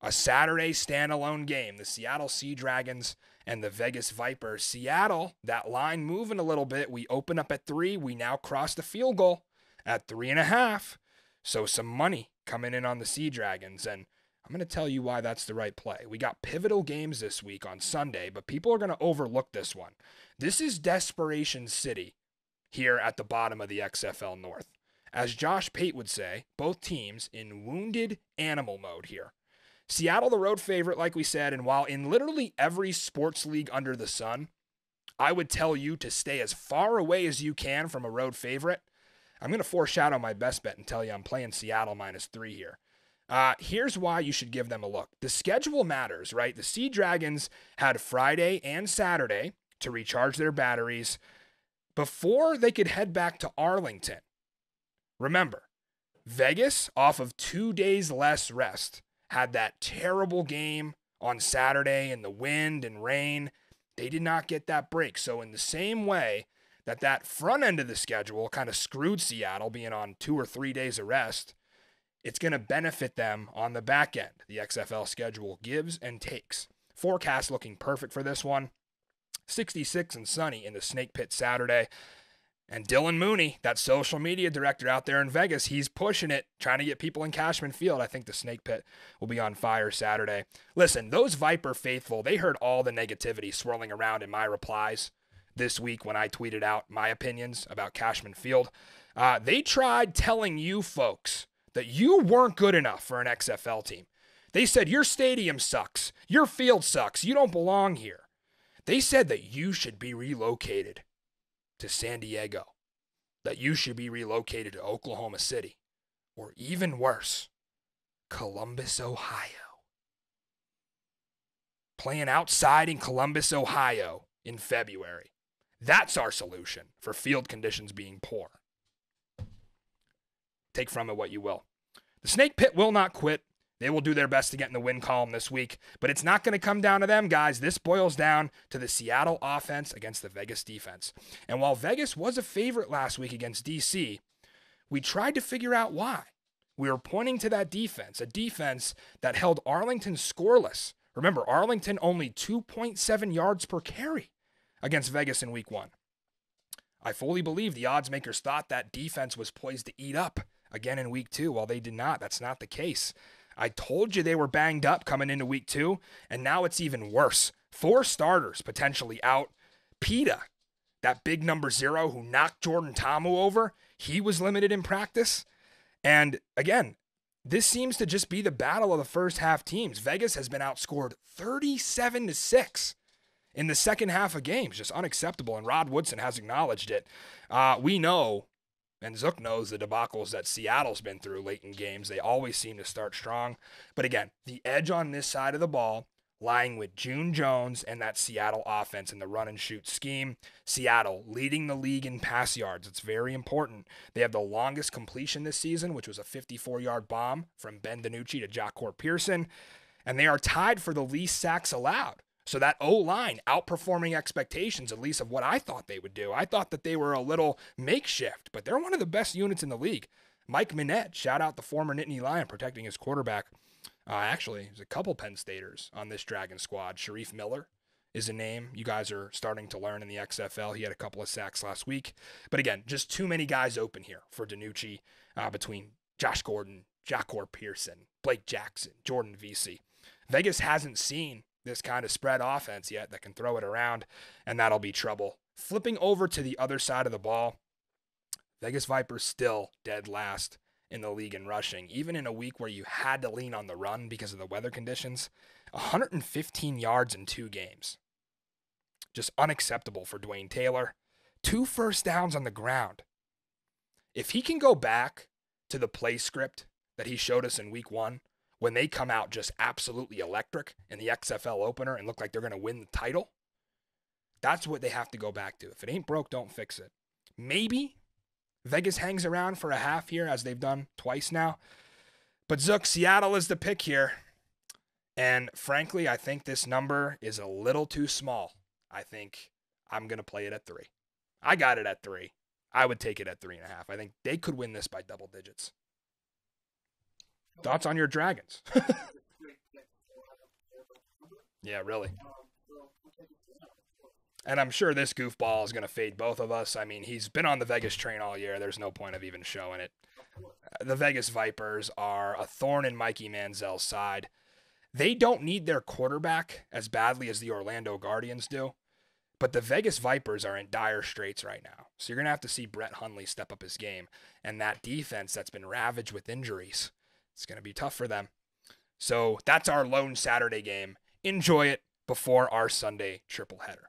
A Saturday standalone game, the Seattle Sea Dragons and the Vegas Vipers. Seattle, that line moving a little bit. We open up at 3. We now cross the field goal at 3.5. So some money coming in on the Sea Dragons. And I'm going to tell you why that's the right play. We got pivotal games this week on Sunday, but people are going to overlook this one. This is Desperation City here at the bottom of the XFL North. As Josh Pate would say, both teams in wounded animal mode here. Seattle, the road favorite, like we said, and while in literally every sports league under the sun, I would tell you to stay as far away as you can from a road favorite. I'm going to foreshadow my best bet and tell you I'm playing Seattle -3 here. Here's why you should give them a look. The schedule matters, right? The Sea Dragons had Friday and Saturday to recharge their batteries before they could head back to Arlington. Remember, Vegas, off of 2 days less rest, had that terrible game on Saturday in the wind and rain. They did not get that break. So in the same way that front end of the schedule kind of screwed Seattle being on 2 or 3 days of rest, it's going to benefit them on the back end. The XFL schedule gives and takes. Forecast looking perfect for this one. 66 and sunny in the Snake Pit Saturday. And Dylan Mooney, that social media director out there in Vegas, he's pushing it, trying to get people in Cashman Field. I think the Snake Pit will be on fire Saturday. Listen, those Viper faithful, they heard all the negativity swirling around in my replies this week when I tweeted out my opinions about Cashman Field. They tried telling you folks that you weren't good enough for an XFL team. They said, your stadium sucks. Your field sucks. You don't belong here. They said that you should be relocated to San Diego, that you should be relocated to Oklahoma City, or even worse, Columbus, Ohio. Playing outside in Columbus, Ohio in February. That's our solution for field conditions being poor. Take from it what you will. The Snake Pit will not quit. They will do their best to get in the win column this week, but it's not going to come down to them, guys. This boils down to the Seattle offense against the Vegas defense. And while Vegas was a favorite last week against DC, we tried to figure out why. We were pointing to that defense, a defense that held Arlington scoreless. Remember, Arlington only 2.7 yards per carry against Vegas in week 1. I fully believe the odds makers thought that defense was poised to eat up again in week 2. While they did not, that's not the case. I told you they were banged up coming into week 2, and now it's even worse. 4 starters potentially out. Peta, that big number 0 who knocked Jordan Ta'amu over, he was limited in practice. And again, this seems to just be the battle of the first half teams. Vegas has been outscored 37-6 in the second half of games. Just unacceptable, and Rod Woodson has acknowledged it. We know, and Zook knows, the debacles that Seattle's been through late in games. They always seem to start strong. But again, the edge on this side of the ball lying with June Jones and that Seattle offense in the run and shoot scheme. Seattle leading the league in pass yards. It's very important. They have the longest completion this season, which was a 54-yard bomb from Ben DiNucci to Jacquor Pearson. And they are tied for the least sacks allowed. So that O-line outperforming expectations, at least of what I thought they would do. I thought that they were a little makeshift, but they're one of the best units in the league. Mike Minette, shout out the former Nittany Lion protecting his quarterback. Actually, there's a couple Penn Staters on this Dragon squad. Sharif Miller is a name you guys are starting to learn in the XFL. He had a couple of sacks last week. But again, just too many guys open here for DiNucci between Josh Gordon, Jacquor Pearson, Blake Jackson, Jordan Vesey. Vegas hasn't seen this kind of spread offense yet that can throw it around, and that'll be trouble. Flipping over to the other side of the ball, Vegas Vipers still dead last in the league in rushing, even in a week where you had to lean on the run because of the weather conditions. 115 yards in 2 games. Just unacceptable for Dwayne Taylor. 2 first downs on the ground. If he can go back to the play script that he showed us in week 1, when they come out just absolutely electric in the XFL opener and look like they're going to win the title, that's what they have to go back to. If it ain't broke, don't fix it. Maybe Vegas hangs around for a half here, as they've done twice now. But Zook, Seattle is the pick here. And frankly, I think this number is a little too small. I think I'm going to play it at 3. I got it at 3. I would take it at 3.5. I think they could win this by double digits. Thoughts on your Dragons? Yeah, really. And I'm sure this goofball is going to fade both of us. I mean, he's been on the Vegas train all year. There's no point of even showing it. The Vegas Vipers are a thorn in Mikey Manziel's side. They don't need their quarterback as badly as the Orlando Guardians do, but the Vegas Vipers are in dire straits right now. So you're going to have to see Brett Hundley step up his game. And that defense that's been ravaged with injuries, it's going to be tough for them. So that's our lone Saturday game. Enjoy it before our Sunday triple header.